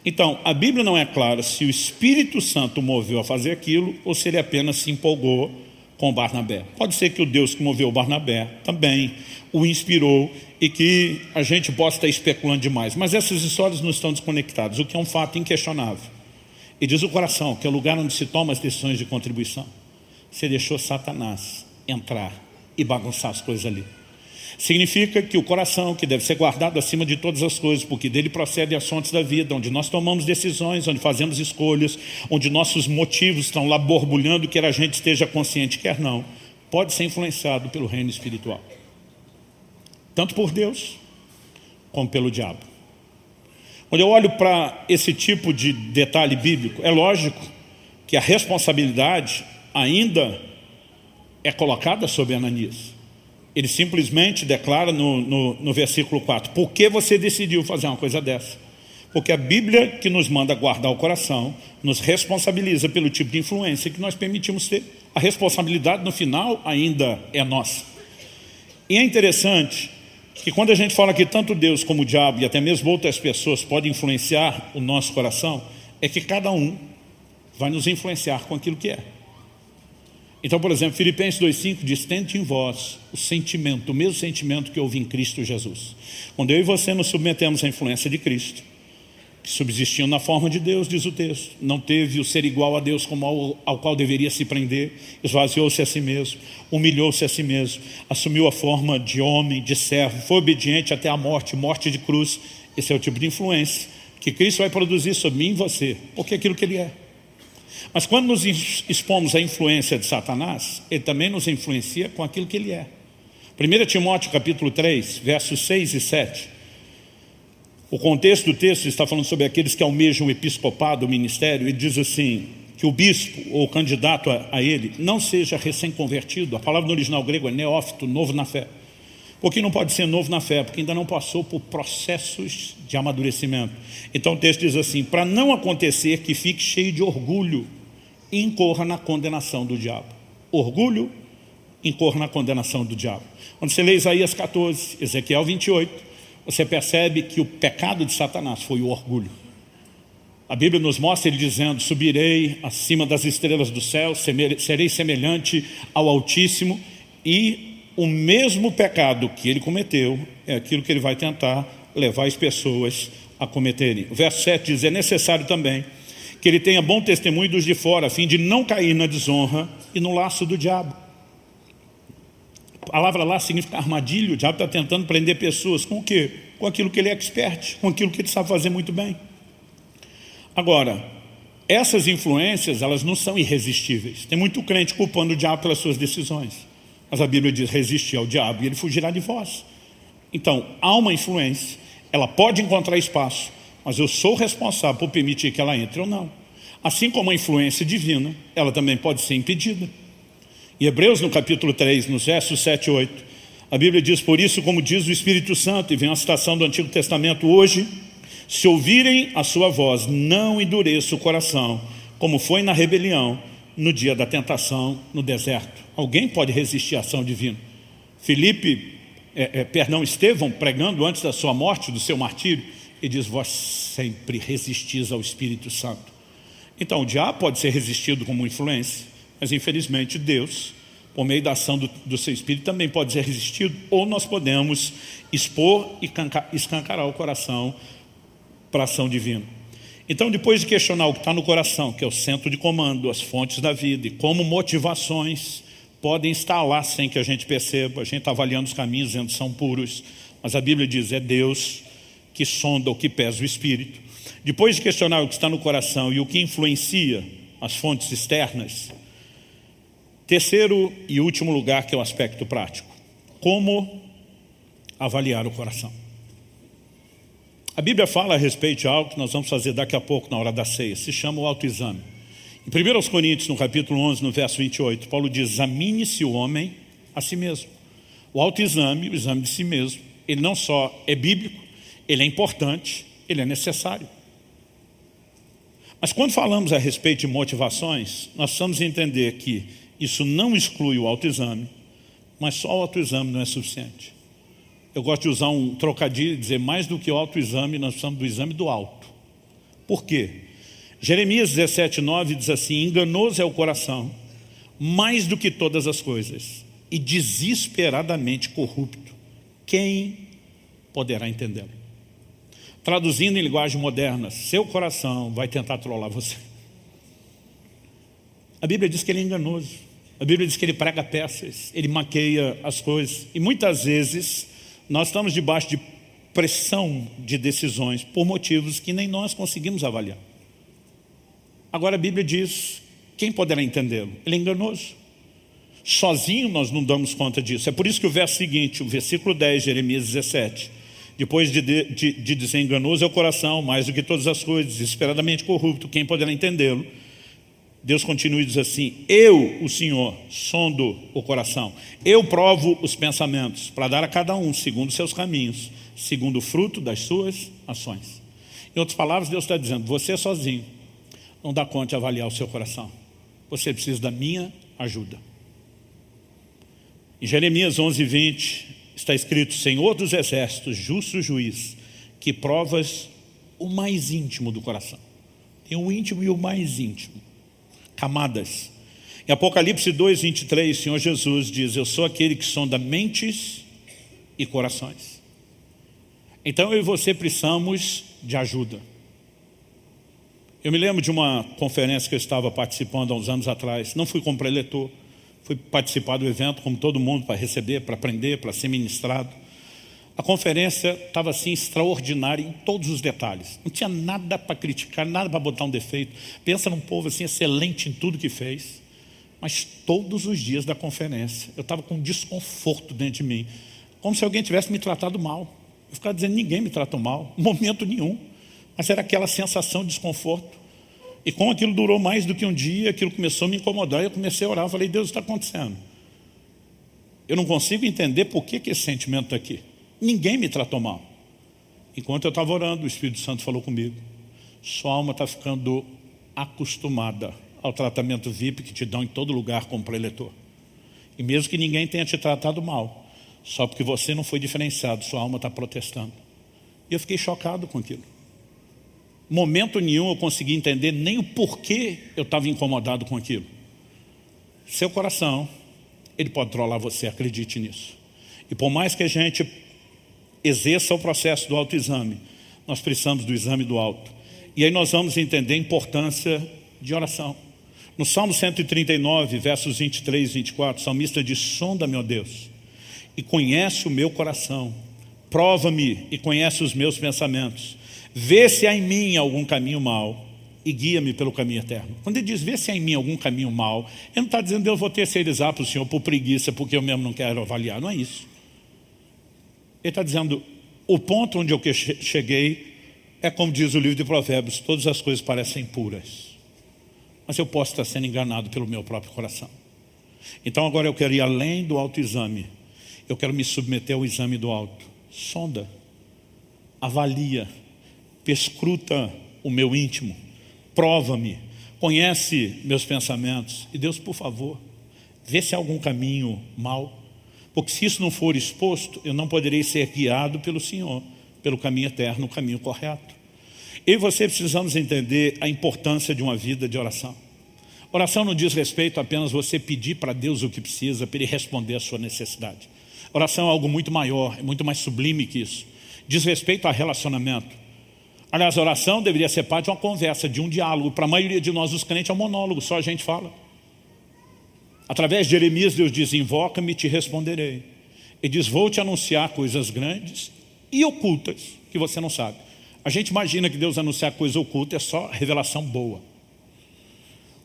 Então, a Bíblia não é clara se o Espírito Santo o moveu a fazer aquilo ou se ele apenas se empolgou com Barnabé. Pode ser que o Deus que moveu Barnabé também o inspirou e que a gente possa estar especulando demais. Mas essas histórias não estão desconectadas, o que é um fato inquestionável. E diz o coração, que é o lugar onde se toma as decisões de contribuição. Você deixou Satanás entrar e bagunçar as coisas ali. Significa que o coração, que deve ser guardado acima de todas as coisas, porque dele procedem as fontes da vida, onde nós tomamos decisões, onde fazemos escolhas, onde nossos motivos estão lá borbulhando, quer a gente esteja consciente, quer não, pode ser influenciado pelo reino espiritual. Tanto por Deus, como pelo diabo. Quando eu olho para esse tipo de detalhe bíblico, é lógico que a responsabilidade ainda é colocada sobre Ananias. Ele simplesmente declara no versículo 4, por que você decidiu fazer uma coisa dessa? Porque a Bíblia, que nos manda guardar o coração, nos responsabiliza pelo tipo de influência que nós permitimos ter. A responsabilidade no final ainda é nossa. E é interessante que quando a gente fala que tanto Deus como o diabo e até mesmo outras pessoas podem influenciar o nosso coração, é que cada um vai nos influenciar com aquilo que é. Então, por exemplo, Filipenses 2,5 diz: tende em vós o sentimento, o mesmo sentimento que houve em Cristo Jesus. Quando eu e você nos submetemos à influência de Cristo, que subsistindo na forma de Deus, diz o texto, não teve o ser igual a Deus como ao qual deveria se prender, esvaziou-se a si mesmo, humilhou-se a si mesmo, assumiu a forma de homem, de servo, foi obediente até a morte, morte de cruz. Esse é o tipo de influência que Cristo vai produzir sobre mim e você, porque é aquilo que Ele é. Mas quando nos expomos à influência de Satanás, ele também nos influencia com aquilo que ele é. 1 Timóteo capítulo 3, versos 6 e 7. O contexto do texto está falando sobre aqueles que almejam o episcopado, o ministério, e diz assim, que o bispo ou o candidato a ele não seja recém-convertido. A palavra no original grego é neófito, novo na fé. Porque não pode ser novo na fé, porque ainda não passou por processos de amadurecimento. Então o texto diz assim, para não acontecer que fique cheio de orgulho e incorra na condenação do diabo. Orgulho, incorra na condenação do diabo. Quando você lê Isaías 14, Ezequiel 28, você percebe que o pecado de Satanás foi o orgulho. A Bíblia nos mostra ele dizendo, subirei acima das estrelas do céu, serei semelhante ao Altíssimo, e o mesmo pecado que ele cometeu é aquilo que ele vai tentar levar as pessoas a cometerem. O verso 7 diz, é necessário também que ele tenha bom testemunho dos de fora, a fim de não cair na desonra e no laço do diabo. A palavra lá significa armadilha. O diabo está tentando prender pessoas com o quê? Com aquilo que ele é expert, com aquilo que ele sabe fazer muito bem. Agora, essas influências, elas não são irresistíveis. Tem muito crente culpando o diabo pelas suas decisões. Mas a Bíblia diz, resistir ao diabo e ele fugirá de vós. Então, há uma influência, ela pode encontrar espaço, mas eu sou responsável por permitir que ela entre ou não. Assim como a influência divina, ela também pode ser impedida. Em Hebreus, no capítulo 3, nos versos 7 e 8, a Bíblia diz, por isso, como diz o Espírito Santo, e vem a citação do Antigo Testamento hoje, se ouvirem a sua voz, não endureça o coração, como foi na rebelião, no dia da tentação no deserto. Alguém pode resistir à ação divina? Estevão, pregando antes da sua morte, do seu martírio, ele diz: vós sempre resistis ao Espírito Santo. Então o diabo pode ser resistido como influência, mas infelizmente Deus, por meio da ação do seu Espírito, também pode ser resistido, ou nós podemos expor e escancarar o coração para a ação divina. Então, depois de questionar o que está no coração, que é o centro de comando, as fontes da vida, e como motivações podem estar lá sem que a gente perceba, a gente está avaliando os caminhos, dizendo que são puros, mas a Bíblia diz: é Deus que sonda o que pesa o Espírito. Depois de questionar o que está no coração e o que influencia as fontes externas, terceiro e último lugar, que é o aspecto prático: como avaliar o coração. A Bíblia fala a respeito de algo que nós vamos fazer daqui a pouco na hora da ceia, se chama o autoexame. Em 1 Coríntios, no capítulo 11, no verso 28, Paulo diz: examine-se o homem a si mesmo. O autoexame, o exame de si mesmo, ele não só é bíblico, ele é importante, ele é necessário. Mas quando falamos a respeito de motivações, nós precisamos entender que isso não exclui o autoexame, mas só o autoexame não é suficiente. Eu gosto de usar um trocadilho e dizer: mais do que o autoexame, nós precisamos do exame do alto. Por quê? Jeremias 17:9 diz assim: enganoso é o coração, mais do que todas as coisas, e desesperadamente corrupto. Quem poderá entendê-lo? Traduzindo em linguagem moderna, seu coração vai tentar trollar você. A Bíblia diz que ele é enganoso. A Bíblia diz que ele prega peças, ele maqueia as coisas. E muitas vezes nós estamos debaixo de pressão de decisões por motivos que nem nós conseguimos avaliar. Agora a Bíblia diz: quem poderá entendê-lo? Ele é enganoso. Sozinho nós não damos conta disso. É por isso que o verso seguinte, o versículo 10, Jeremias 17, depois de dizer enganoso é o coração, mais do que todas as coisas, desesperadamente corrupto, quem poderá entendê-lo? Deus continua e diz assim: eu, o Senhor, sondo o coração, eu provo os pensamentos, para dar a cada um segundo os seus caminhos, segundo o fruto das suas ações. Em outras palavras, Deus está dizendo: você sozinho não dá conta de avaliar o seu coração, você precisa da minha ajuda. Em Jeremias 11:20 está escrito: Senhor dos exércitos, justo juiz, que provas o mais íntimo do coração. Tem o íntimo e o mais íntimo, camadas. Em Apocalipse 2:23, Senhor Jesus diz: eu sou aquele que sonda mentes e corações. Então eu e você precisamos de ajuda. Eu me lembro de uma conferência que eu estava participando há uns anos atrás. Não fui como preletor, fui participar do evento como todo mundo, para receber, para aprender, para ser ministrado. A conferência estava assim extraordinária em todos os detalhes. Não tinha nada para criticar, nada para botar um defeito. Pensa num povo assim excelente em tudo que fez. Mas todos os dias da conferência eu estava com um desconforto dentro de mim, como se alguém tivesse me tratado mal. Eu ficava dizendo: ninguém me tratou mal, momento nenhum. Mas era aquela sensação de desconforto. E como aquilo durou mais do que um dia, aquilo começou a me incomodar. E eu comecei a orar, eu falei: Deus, está acontecendo? Eu não consigo entender por que esse sentimento está aqui. Ninguém me tratou mal. Enquanto eu estava orando, o Espírito Santo falou comigo: sua alma está ficando acostumada ao tratamento VIP que te dão em todo lugar como preletor. E mesmo que ninguém tenha te tratado mal, só porque você não foi diferenciado, sua alma está protestando. E eu fiquei chocado com aquilo. Momento nenhum eu consegui entender nem o porquê eu estava incomodado com aquilo. Seu coração, ele pode trollar você, acredite nisso. E por mais que a gente exerça o processo do autoexame, nós precisamos do exame do alto. E aí nós vamos entender a importância de oração. No Salmo 139, versos 23 e 24, o salmista diz: sonda-me, ó Deus, e conhece o meu coração, prova-me e conhece os meus pensamentos, vê se há em mim algum caminho mau e guia-me pelo caminho eterno. Quando ele diz vê se há em mim algum caminho mau, ele não está dizendo eu vou terceirizar para o Senhor por preguiça, porque eu mesmo não quero avaliar. Não é isso. Ele está dizendo: o ponto onde eu cheguei é como diz o livro de Provérbios: todas as coisas parecem puras, mas eu posso estar sendo enganado pelo meu próprio coração. Então agora eu quero ir além do autoexame. Eu quero me submeter ao exame do alto. Sonda, avalia, perscruta o meu íntimo, prova-me, conhece meus pensamentos. E Deus, por favor, vê se há algum caminho mau. Porque se isso não for exposto, eu não poderei ser guiado pelo Senhor, pelo caminho eterno, o caminho correto. Eu e você precisamos entender a importância de uma vida de oração. Oração não diz respeito a apenas você pedir para Deus o que precisa, para Ele responder à sua necessidade. Oração é algo muito maior, é muito mais sublime que isso. Diz respeito a relacionamento. Aliás, a oração deveria ser parte de uma conversa, de um diálogo. Para a maioria de nós, os crentes, é um monólogo, só a gente fala. Através de Jeremias, Deus diz, invoca-me e te responderei. Ele diz, vou te anunciar coisas grandes e ocultas, que você não sabe. A gente imagina que Deus anunciar coisa oculta é só revelação boa.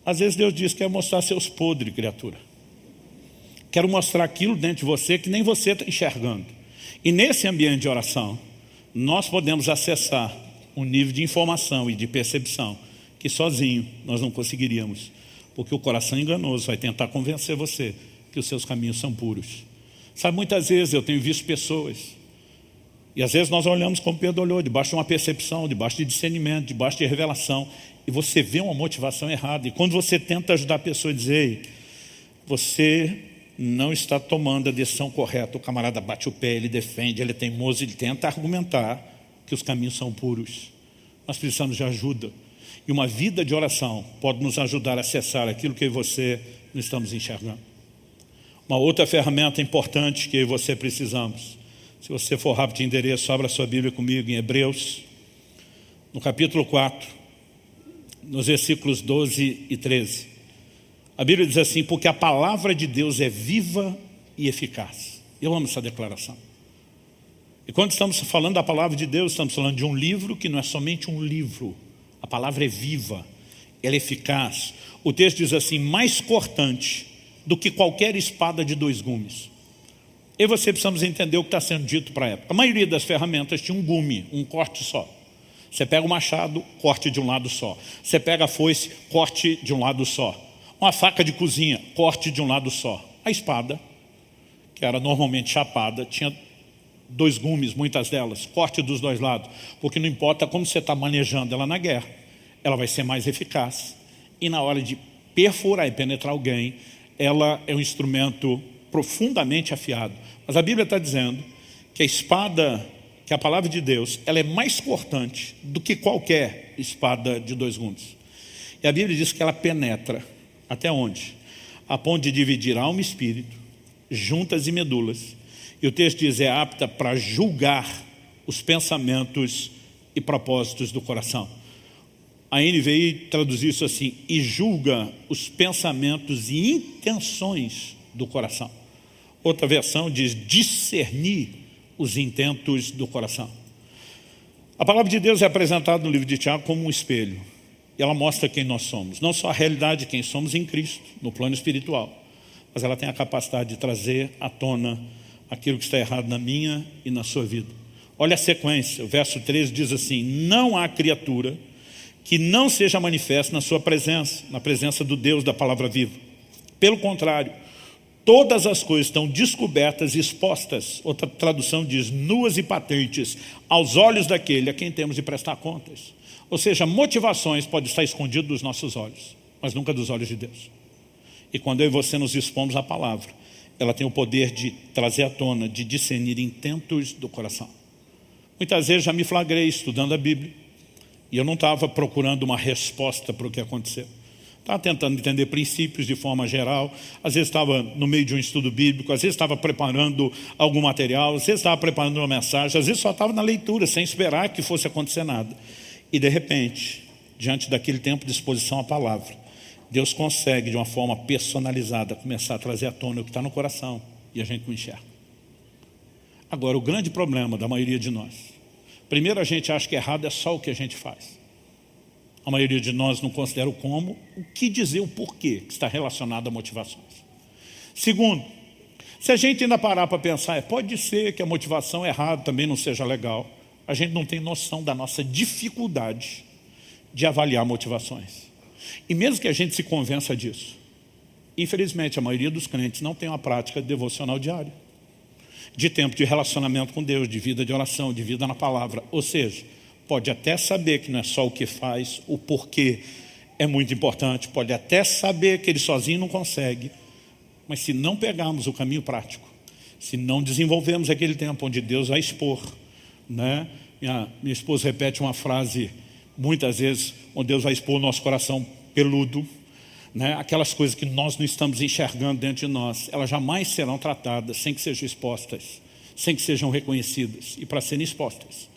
Às vezes Deus diz, quer mostrar seus podres, criatura. Quero mostrar aquilo dentro de você que nem você está enxergando. E nesse ambiente de oração, nós podemos acessar um nível de informação e de percepção que sozinho nós não conseguiríamos. Porque o coração enganoso vai tentar convencer você que os seus caminhos são puros. Sabe, muitas vezes eu tenho visto pessoas, e às vezes nós olhamos como Pedro olhou, debaixo de uma percepção, debaixo de discernimento, debaixo de revelação, e você vê uma motivação errada. E quando você tenta ajudar a pessoa a dizer, ei, você não está tomando a decisão correta, o camarada bate o pé, ele defende, ele é teimoso, ele tenta argumentar que os caminhos são puros. Nós precisamos de ajuda. E uma vida de oração pode nos ajudar a acessar aquilo que eu e você não estamos enxergando. Uma outra ferramenta importante que eu e você precisamos. Se você for rápido de endereço, abra sua Bíblia comigo em Hebreus, no capítulo 4, nos versículos 12 e 13. A Bíblia diz assim, porque a palavra de Deus é viva e eficaz. Eu amo essa declaração. E quando estamos falando da palavra de Deus, estamos falando de um livro que não é somente um livro. A palavra é viva, ela é eficaz. O texto diz assim, mais cortante do que qualquer espada de 2 gumes. E você precisamos entender o que está sendo dito para a época. A maioria das ferramentas tinha um gume, um corte só. Você pega o machado, corte de um lado só. Você pega a foice, corte de um lado só. Uma faca de cozinha, corte de um lado só. A espada, que era normalmente chapada, tinha 2 gumes, muitas delas, corte dos 2 lados. Porque não importa como você está manejando ela na guerra, ela vai ser mais eficaz. E na hora de perfurar e penetrar alguém, ela é um instrumento profundamente afiado. Mas a Bíblia está dizendo que a espada, que a palavra de Deus, ela é mais cortante do que qualquer espada de 2 gumes. E a Bíblia diz que ela penetra até onde? A ponto de dividir alma e espírito, juntas e medulas. E o texto diz, é apta para julgar os pensamentos e propósitos do coração. A NVI traduziu isso assim, e julga os pensamentos e intenções do coração. Outra versão diz, discernir os intentos do coração. A palavra de Deus é apresentada no livro de Tiago como um espelho. E ela mostra quem nós somos. Não só a realidade de quem somos em Cristo, no plano espiritual. Mas ela tem a capacidade de trazer à tona aquilo que está errado na minha e na sua vida. Olha a sequência, o verso 13 diz assim, não há criatura que não seja manifesta na sua presença, na presença do Deus da palavra viva. Pelo contrário, todas as coisas estão descobertas e expostas, outra tradução diz, nuas e patentes, aos olhos daquele a quem temos de prestar contas. Ou seja, motivações podem estar escondidas dos nossos olhos, mas nunca dos olhos de Deus. E quando eu e você nos expomos à palavra, ela tem o poder de trazer à tona, de discernir intentos do coração. Muitas vezes já me flagrei estudando a Bíblia, e eu não estava procurando uma resposta para o que aconteceu. Estava tentando entender princípios de forma geral, às vezes estava no meio de um estudo bíblico, às vezes estava preparando algum material, às vezes estava preparando uma mensagem, às vezes só estava na leitura, sem esperar que fosse acontecer nada. E de repente, diante daquele tempo de exposição à palavra, Deus consegue de uma forma personalizada começar a trazer à tona o que está no coração e a gente não enxerga. Agora, o grande problema da maioria de nós, primeiro a gente acha que errado é só o que a gente faz. A maioria de nós não considera o como, o que dizer, o porquê que está relacionado a motivações. Segundo, se a gente ainda parar para pensar, pode ser que a motivação errada também não seja legal, a gente não tem noção da nossa dificuldade de avaliar motivações. E mesmo que a gente se convença disso, infelizmente a maioria dos crentes não tem uma prática devocional diária, de tempo de relacionamento com Deus, de vida de oração, de vida na palavra. Ou seja, pode até saber que não é só o que faz, o porquê é muito importante. Pode até saber que ele sozinho não consegue, mas se não pegarmos o caminho prático, se não desenvolvermos aquele tempo onde Deus vai expor, né? Minha esposa repete uma frase muitas vezes, onde Deus vai expor o nosso coração peludo, né? Aquelas coisas que nós não estamos enxergando dentro de nós, elas jamais serão tratadas sem que sejam expostas, sem que sejam reconhecidas. E para serem expostas,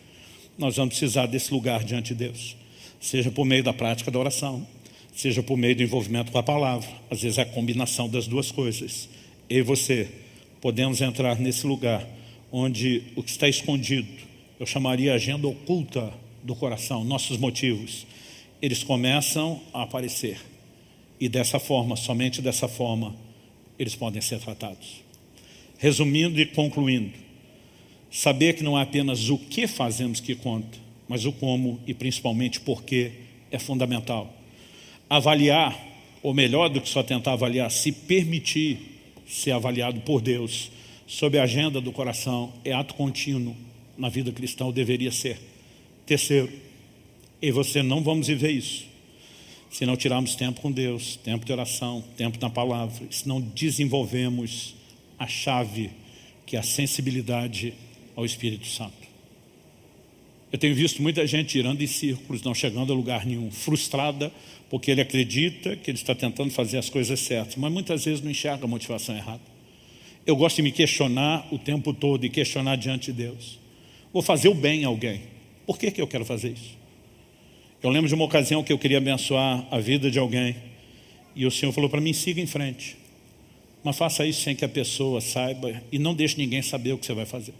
nós vamos precisar desse lugar diante de Deus, seja por meio da prática da oração, seja por meio do envolvimento com a palavra. Às vezes é a combinação das duas coisas. Eu e você podemos entrar nesse lugar onde o que está escondido, eu chamaria a agenda oculta do coração, nossos motivos, eles começam a aparecer. E dessa forma, somente dessa forma, eles podem ser tratados. Resumindo e concluindo, saber que não é apenas o que fazemos que conta, mas o como e principalmente porquê é fundamental. Avaliar, ou melhor do que só tentar avaliar, se permitir ser avaliado por Deus sob a agenda do coração é ato contínuo na vida cristã, ou deveria ser. Terceiro, eu e você não vamos viver isso se não tirarmos tempo com Deus, tempo de oração, tempo na palavra, se não desenvolvemos a chave que é a sensibilidade ao Espírito Santo. Eu tenho visto muita gente girando em círculos, não chegando a lugar nenhum, frustrada porque ele acredita que ele está tentando fazer as coisas certas, mas muitas vezes não enxerga a motivação errada. Eu gosto de me questionar o tempo todo e questionar diante de Deus. Vou fazer o bem a alguém. Por que eu quero fazer isso? Eu lembro de uma ocasião que eu queria abençoar a vida de alguém e o Senhor falou para mim, siga em frente. Mas faça isso sem que a pessoa saiba e não deixe ninguém saber o que você vai fazer.